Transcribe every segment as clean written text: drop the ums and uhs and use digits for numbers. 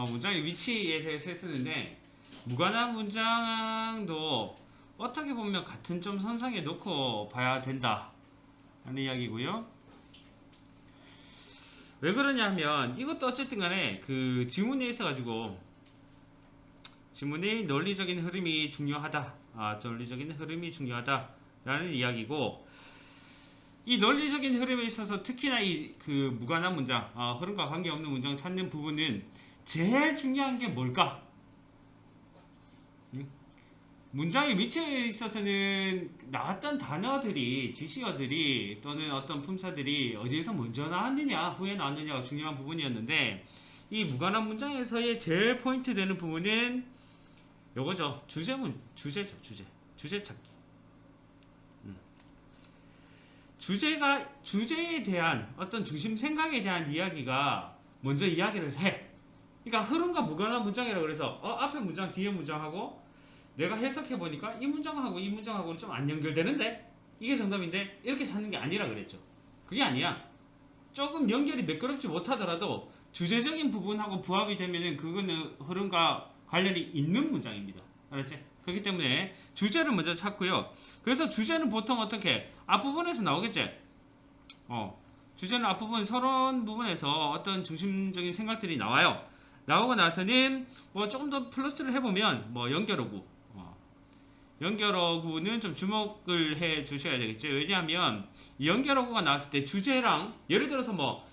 문장의 위치에 대해서 했었는데 무관한 문장도 어떻게 보면 같은 점 선상에 놓고 봐야 된다 하는 이야기고요. 왜 그러냐면 이것도 어쨌든 간에 그 지문에 있어가지고 지문의 논리적인 흐름이 중요하다. 논리적인 흐름이 중요하다라는 이야기고, 이 논리적인 흐름에 있어서 특히나 이 그 무관한 문장, 흐름과 관계없는 문장을 찾는 부분은 제일 중요한 게 뭘까? 문장의 위치에 있어서는 나왔던 단어들이, 지시어들이 또는 어떤 품사들이 어디에서 먼저 나왔느냐, 후에 나왔느냐가 중요한 부분이었는데, 이 무관한 문장에서의 제일 포인트 되는 부분은 요거죠. 주제죠. 주제 찾기. 주제에 대한 어떤 중심 생각에 대한 이야기가 먼저 이야기를 해. 그러니까 흐름과 무관한 문장이라고 그래서 앞에 문장, 뒤에 문장하고 내가 해석해 보니까 이 문장하고 이 문장하고는 좀 안 연결되는데 이게 정답인데 이렇게 찾는 게 아니라 그랬죠. 그게 아니야. 조금 연결이 매끄럽지 못하더라도 주제적인 부분하고 부합이 되면은 그거는 흐름과 관련이 있는 문장입니다. 알았지? 그렇기 때문에 주제를 먼저 찾고요. 그래서 주제는 보통 어떻게 앞부분에서 나오겠지? 주제는 앞부분 서론 부분에서 어떤 중심적인 생각들이 나와요. 나오고 나서는 뭐 조금 더 플러스를 해보면 뭐 연결어구, 연결어구는 좀 주목을 해 주셔야 되겠죠. 왜냐하면 연결어구가 나왔을 때 주제랑 예를 들어서 뭐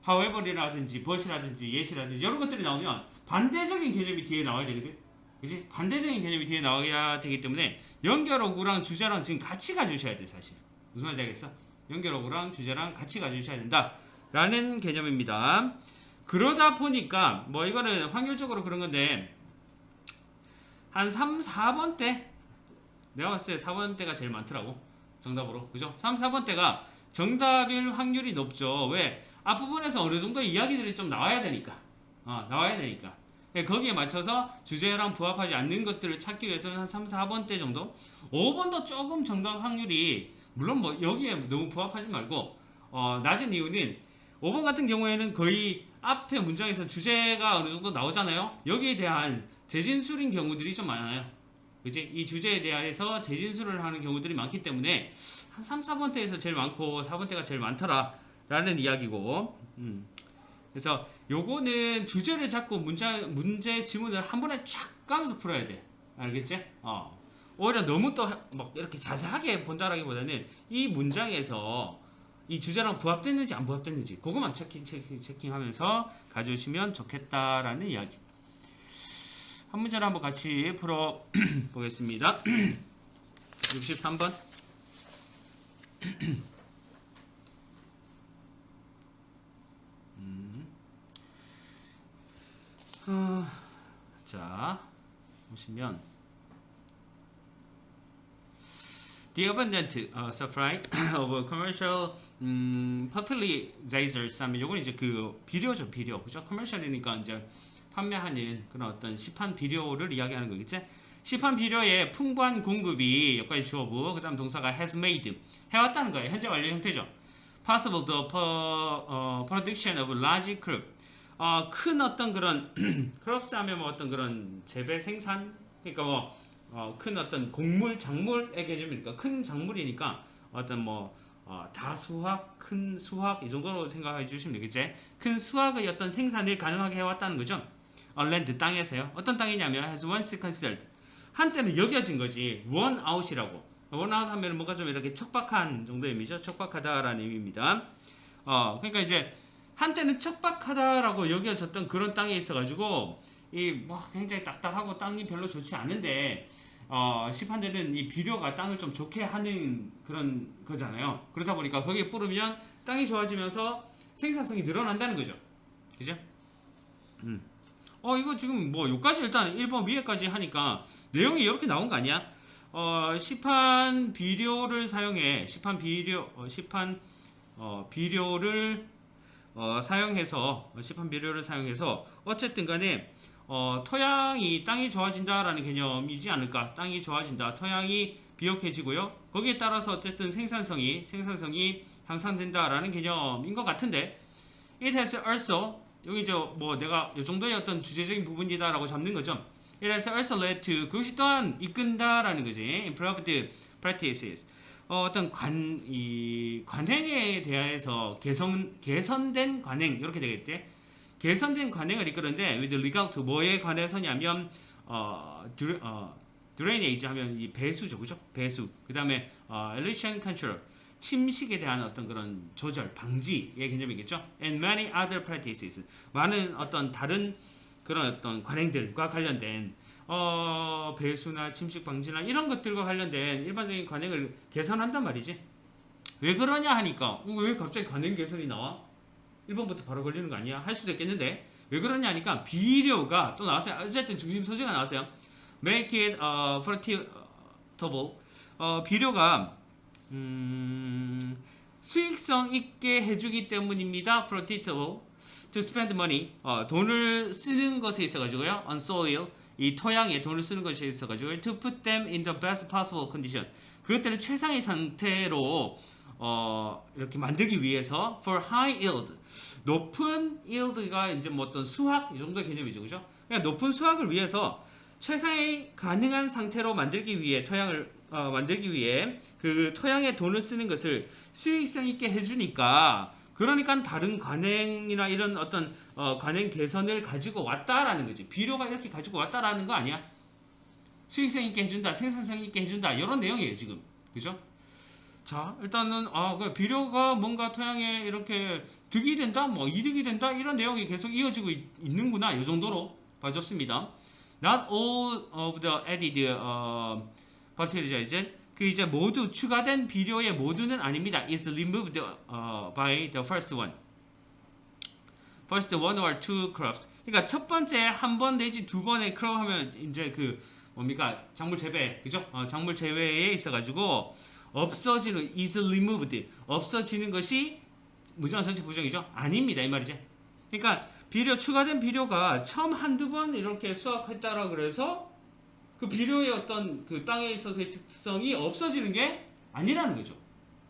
however이라든지 but이라든지 yet이라든지 이런 것들이 나오면 반대적인 개념이 뒤에 나와야 되거든. 그치? 반대적인 개념이 뒤에 나와야 되기 때문에 연결어구랑 주제랑 지금 같이 가주셔야 돼. 사실 무슨 말인지 알겠어? 연결어구랑 주제랑 같이 가주셔야 된다 라는 개념입니다. 그러다 보니까 뭐 이거는 확률적으로 그런 건데 한 3, 4번 때 내가 봤을 때 4번 때가 제일 많더라고. 정답으로. 그죠? 3, 4번 때가 정답일 확률이 높죠. 왜? 앞부분에서 어느 정도 이야기들이 좀 나와야 되니까. 나와야 되니까. 거기에 맞춰서 주제랑 부합하지 않는 것들을 찾기 위해서는 한 3, 4번 때 정도? 5번도 조금 정답 확률이 물론 뭐 여기에 너무 부합하지 말고 낮은 이유는 5번 같은 경우에는 거의 앞에 문장에서 주제가 어느 정도 나오잖아요. 여기에 대한 재진술인 경우들이 좀 많아요. 그치? 이 주제에 대해서 재진술을 하는 경우들이 많기 때문에 한 3, 4번대에서 제일 많고 4번대가 제일 많더라 라는 이야기고, 그래서 요거는 주제를 잡고 문제 지문을 한 번에 쫙 가면서 풀어야 돼. 알겠지? 오히려 너무 또 막 이렇게 자세하게 본다라기보다는 이 문장에서 이 주제랑 부합됐는지 안 부합됐는지 그것만 체킹하면서 가져오시면 좋겠다라는 이야기. 한 문제를 한번 같이 풀어 보겠습니다. 63번. 자, 보시면 The abundant supply of commercial fertilizers 하면 요건 이제 그 비료죠, 비료. 그죠? commercial이니까 이제 판매하는 그런 어떤 시판 비료를 이야기하는 거겠지? 시판 비료의 풍부한 공급이 여기까지 주어부, 그 다음 동사가 has made, 해왔다는 거예요. 현재 완료 형태죠. possible the production of large crop. 큰 어떤 그런 크롭스 하면 뭐 어떤 그런 재배 생산, 그러니까 뭐 큰 어떤 곡물, 작물의 개념이니까 큰 작물이니까 어떤 뭐 다수확, 큰 수확 이 정도로 생각해 주시면 되겠지. 큰 수확의 어떤 생산을 가능하게 해왔다는 거죠. land 땅에서요. 어떤 땅이냐면 has once considered, 한때는 여겨진 거지. won out이라고. won out 하면 뭔가 좀 이렇게 척박한 정도의 의미죠. 척박하다라는 의미입니다. 그러니까 이제 한때는 척박하다라고 여겨졌던 그런 땅에 있어가지고 이 뭐 굉장히 딱딱하고 땅이 별로 좋지 않은데 시판되는 이 비료가 땅을 좀 좋게 하는 그런 거잖아요. 그러다 보니까 거기에 뿌르면 땅이 좋아지면서 생산성이 늘어난다는 거죠. 그죠? 이거 지금 뭐 여기까지 일단 1번 위에까지 하니까 내용이 이렇게 나온 거 아니야? 시판 비료를 사용해 비료를 사용해서 어쨌든 간에 토양이 땅이 좋아진다라는 개념이지 않을까? 땅이 좋아진다. 토양이 비옥해지고요. 거기에 따라서 어쨌든 생산성이 향상된다라는 개념인 것 같은데, it has also 여기 뭐 내가 이 정도의 어떤 주제적인 부분이다라고 잡는 거죠. It has also led to 그것이 또한 이끈다라는 거지. Improved practices. 어떤 관행에 대해서 개선된 관행 이렇게 되겠대. 개선된 관행을 이끄는데 with regard to 뭐에 관해서냐면 drainage 하면 이 배수죠, 그죠? 배수. 그다음에 erosion control 침식에 대한 어떤 그런 조절, 방지의 개념이겠죠. And many other practices 많은 어떤 다른 그런 어떤 관행들과 관련된 배수나 침식 방지나 이런 것들과 관련된 일반적인 관행을 개선한단 말이지. 왜 그러냐 하니까 왜 갑자기 관행 개선이 나와? 1번부터 바로 걸리는 거 아니야? 할 수도 있겠는데 왜 그러냐 하니까 비료가 또 나왔어요. 어쨌든 중심 소재가 나왔어요. Make it profitable. 비료가 수익성 있게 해주기 때문입니다. Profitable. To spend money. 돈을 쓰는 것에 있어가지고요. On soil. 이 토양에 돈을 쓰는 것에 있어가지고 to put them in the best possible condition. 그것들을 최상의 상태로 이렇게 만들기 위해서 for high yield. 높은 yield가 이제 뭐 어떤 수확 이 정도의 개념이죠, 그죠? 그러니까 높은 수확을 위해서 최상의 가능한 상태로 만들기 위해 토양을 만들기 위해 그 토양에 돈을 쓰는 것을 수익성 있게 해주니까 그러니까 다른 관행이나 이런 어떤 관행 개선을 가지고 왔다라는 거지. 비료가 이렇게 가지고 왔다라는 거 아니야? 수익성 있게 해준다, 생산성 있게 해준다 이런 내용이에요 지금, 그죠? 자, 일단은 그 비료가 뭔가 토양에 이렇게 득이 된다, 뭐 이득이 된다 이런 내용이 계속 이어지고 있는구나 이 정도로 봐줬습니다. Not all of the added fertilizer 그 이제 모두 추가된 비료의 모두는 아닙니다. is removed by the first one or two crops. 그러니까 첫 번째 한 번 내지 두 번의 크롭 하면 이제 그 뭡니까 작물 재배, 그죠? 작물 재배에 있어가지고 없어지는 is removed 없어지는 것이 무조건 전체 부정이죠? 아닙니다 이 말이죠. 그러니까 추가된 비료가 처음 한두 번 이렇게 수확했다라 그래서 그 비료의 어떤 그 땅에 있어서의 특성이 없어지는 게 아니라는 거죠.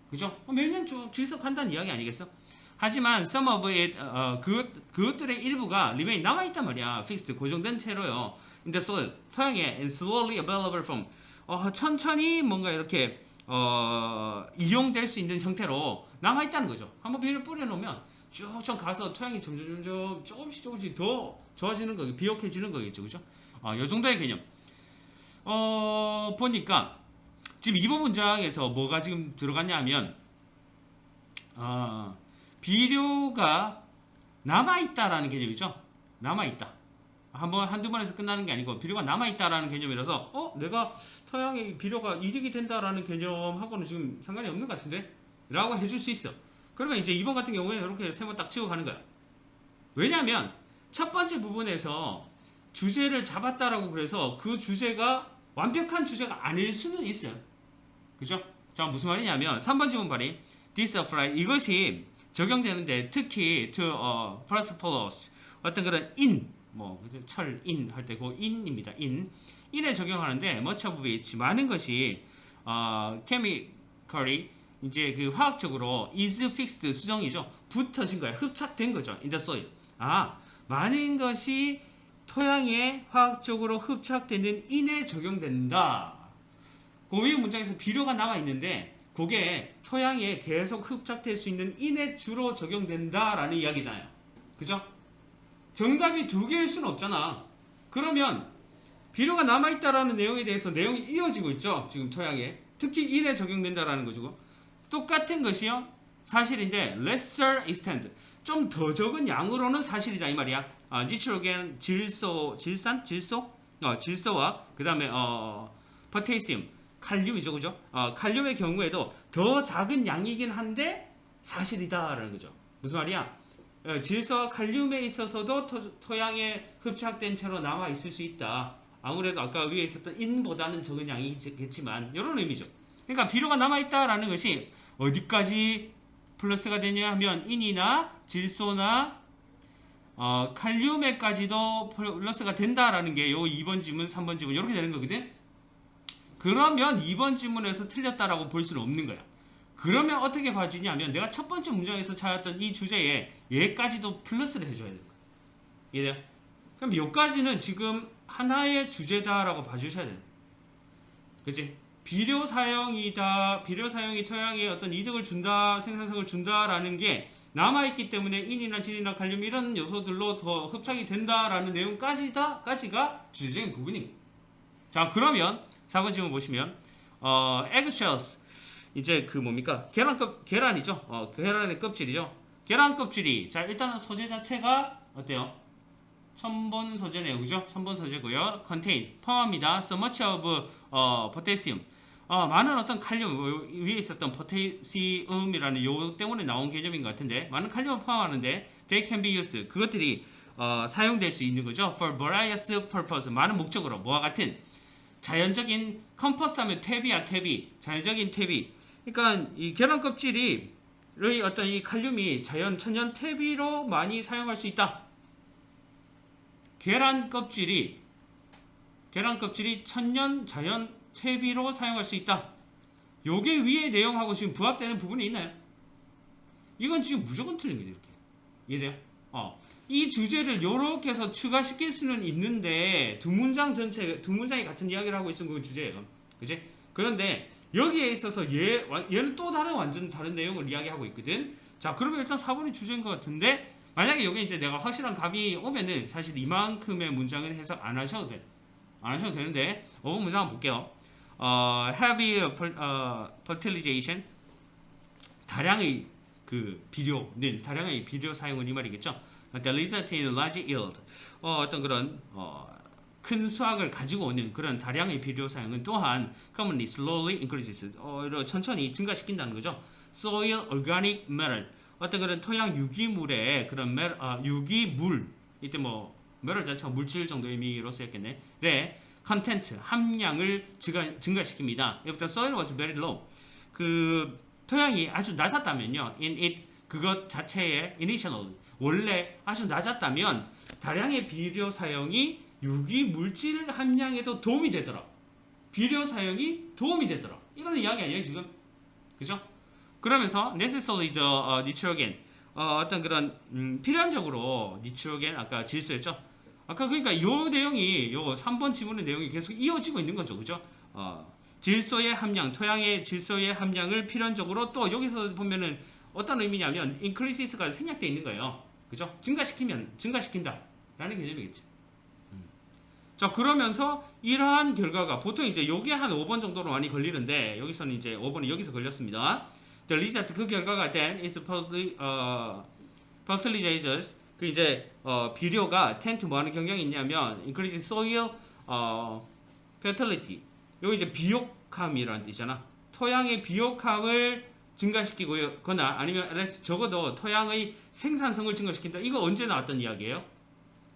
그죠? 매년 쭉 지속한다는 이야기 아니겠어? 하지만 some of it, 그것들의 일부가 remain 남아있단 말이야. fixed, 고정된 채로요. in the soil, 토양에 and slowly available from, 천천히 뭔가 이렇게 이용될 수 있는 형태로 남아있다는 거죠. 한번 비료를 뿌려놓으면 쭉쭉 가서 토양이 점점 조금씩 더 좋아지는 거겠죠. 비옥해지는 거겠죠. 그죠? 요 정도의 개념. 보니까 지금 2번 문장에서 뭐가 지금 들어갔냐 하면 비료가 남아있다라는 개념이죠. 남아있다. 한두 번에서 끝나는 게 아니고 비료가 남아있다라는 개념이라서 내가 토양에 비료가 이득이 된다라는 개념하고는 지금 상관이 없는 것 같은데? 라고 해줄 수 있어. 그러면 이제 2번 같은 경우에는 이렇게 세 번 딱 치고 가는 거야. 왜냐하면 첫 번째 부분에서 주제를 잡았다라고 그래서 그 주제가 완벽한 주제가 아닐 수는 있어요. 그죠? 자, 무슨 말이냐면 3번 지문 발이 this apply 이것이 적용되는데 특히 to prosperous 어떤 그런 철인 할 때 그 in입니다. in에 적용하는데 much of which 많은 것이 chemically 이제 그 화학적으로 is fixed 수정이죠. 붙어진 거야. 흡착된 거죠. in the soil. 많은 것이 토양에 화학적으로 흡착되는 인에 적용된다. 그 위에 문장에서 비료가 남아 있는데 그게 토양에 계속 흡착될 수 있는 인에 주로 적용된다라는 이야기잖아요. 그죠? 정답이 두 개일 수는 없잖아. 그러면 비료가 남아 있다라는 내용에 대해서 내용이 이어지고 있죠. 지금 토양에 특히 인에 적용된다라는 거죠. 똑같은 것이요. 사실인데 lesser extent 좀 더 적은 양으로는 사실이다 이 말이야. 니트로겐, 질소와 그 다음에 포테시움, 칼륨이죠, 그죠? 칼륨의 경우에도 더 작은 양이긴 한데 사실이다라는 거죠. 무슨 말이야? 질소와 칼륨에 있어서도 토양에 흡착된 채로 남아 있을 수 있다. 아무래도 아까 위에 있었던 인보다는 적은 양이겠지만 이런 의미죠. 그러니까 비료가 남아 있다라는 것이 어디까지 플러스가 되냐 하면 인이나 질소나 칼륨에까지도 플러스가 된다라는 게 요 2번 지문, 3번 지문 이렇게 되는 거거든. 그러면 2번 지문에서 틀렸다라고 볼 수는 없는 거야. 그러면 어떻게 봐주냐면 내가 첫 번째 문장에서 찾았던 이 주제에 얘까지도 플러스를 해줘야 될 거야. 이해돼요? 그럼 여기까지는 지금 하나의 주제다라고 봐주셔야 돼요. 그치? 비료 사용이다. 비료 사용이 토양에 어떤 이득을 준다, 생산성을 준다라는 게 남아있기 때문에 인이나 질이나 칼륨 이런 요소들로 더 흡착이 된다라는 내용까지가 주제적인 부분입니다. 자, 그러면 4번 질문 보시면 eggshells 이제 그 뭡니까? 계란이죠. 계란의 껍질이죠. 계란 껍질이 자 일단은 소재 자체가 어때요? 첨분 소재네요, 그죠? 첨분 소재고요. contain 포함합니다. So much of potassium 많은 어떤 칼륨 위에 있었던 포테시움이라는 요 때문에 나온 개념인 것 같은데 많은 칼륨을 포함하는데 they can be used 그것들이 사용될 수 있는 거죠. For various purpose 많은 목적으로 뭐와 같은 자연적인 컴포스트 하면 퇴비야 퇴비 자연적인 퇴비 그러니까 이 계란 껍질이 어떤 이 칼륨이 천연 퇴비로 많이 사용할 수 있다. 계란 껍질이 천연 자연 퇴비로 사용할 수 있다. 요게 위의 내용하고 지금 부합되는 부분이 있나요? 이건 지금 무조건 틀린 거죠. 이렇게 이해돼요? 이 주제를 요렇게 해서 추가시킬 수는 있는데 두 문장이 같은 이야기를 하고 있는 그 주제예요. 그치? 그런데 여기에 있어서 얘는 또 완전 다른 내용을 이야기하고 있거든. 자, 그러면 일단 4번이 주제인 것 같은데 만약에 여기 이제 내가 확실한 감이 오면은 사실 이만큼의 문장은 해석 안 하셔도 돼. 안 하셔도 되는데 5번 문장 한번 볼게요. heavy fertilization 다량의 그 비료는 다량의 비료 사용은 이 말이겠죠. The result in large yield 어떤 그런 큰 수확을 가지고 오는 그런 다량의 비료 사용은 또한 commonly slowly increases 천천히 증가시킨다는 거죠. soil organic matter 어떤 그런 토양 유기물의 그런 유기물 이때 뭐 matter 자체가 물질 정도 의미로 쓰였겠네. 네. 컨텐트 함량을 증가시킵니다. 여기부터 soil was very low. 그 토양이 아주 낮았다면요. in it 그것 자체의 initial 원래 아주 낮았다면 다량의 비료 사용이 유기 물질 함량에도 도움이 되더라. 비료 사용이 도움이 되더라. 이거는 이야기 아니에요 지금, 그죠? 그러면서 necessarily the nitrogen 어떤 그런 필연적으로 니트로겐 아까 질소였죠. 아까 그러니까 요 내용이 요 3번 지문의 내용이 계속 이어지고 있는 거죠. 그죠? 질소의 함량, 토양의 질소의 함량을 필연적으로 또 여기서 보면은 어떤 의미냐면 increases가 생략되어 있는 거예요. 그죠? 증가시킨다 라는 개념이겠지. 자, 그러면서 이러한 결과가 보통 이제 요게 한 5번 정도로 많이 걸리는데 여기서는 이제 5번이 여기서 걸렸습니다. The result 그 결과가 then is fertilizers 그 이제 비료가 tend to 뭐 하는 경향이 있냐면 increase soil fertility 여기 이제 비옥함이라는 뜻이잖아. 토양의 비옥함을 증가시키거나 아니면 적어도 토양의 생산성을 증가시킨다. 이거 언제 나왔던 이야기예요?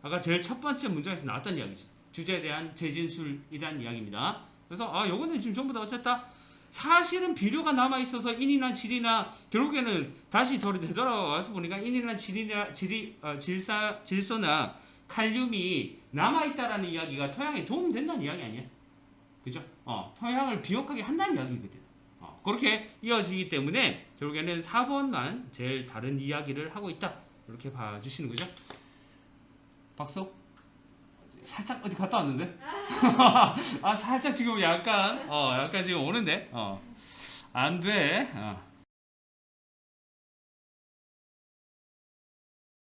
아까 제일 첫 번째 문장에서 나왔던 이야기지. 주제에 대한 재진술이란 이야기입니다. 그래서 요거는 지금 전부 다 어쨌다 사실은 비료가 남아 있어서 인이나 질이나 결국에는 다시 되돌아와서 보니까 인이나 질소나 칼륨이 남아 있다라는 이야기가 토양에 도움이 된다는 이야기 아니야? 그죠? 토양을 비옥하게 한다는 이야기거든. 그렇게 이어지기 때문에 결국에는 4번만 제일 다른 이야기를 하고 있다. 이렇게 봐주시는 거죠. 박수. 살짝 어디 갔다 왔는데? 살짝 지금 약간 지금 오는데? 안 돼.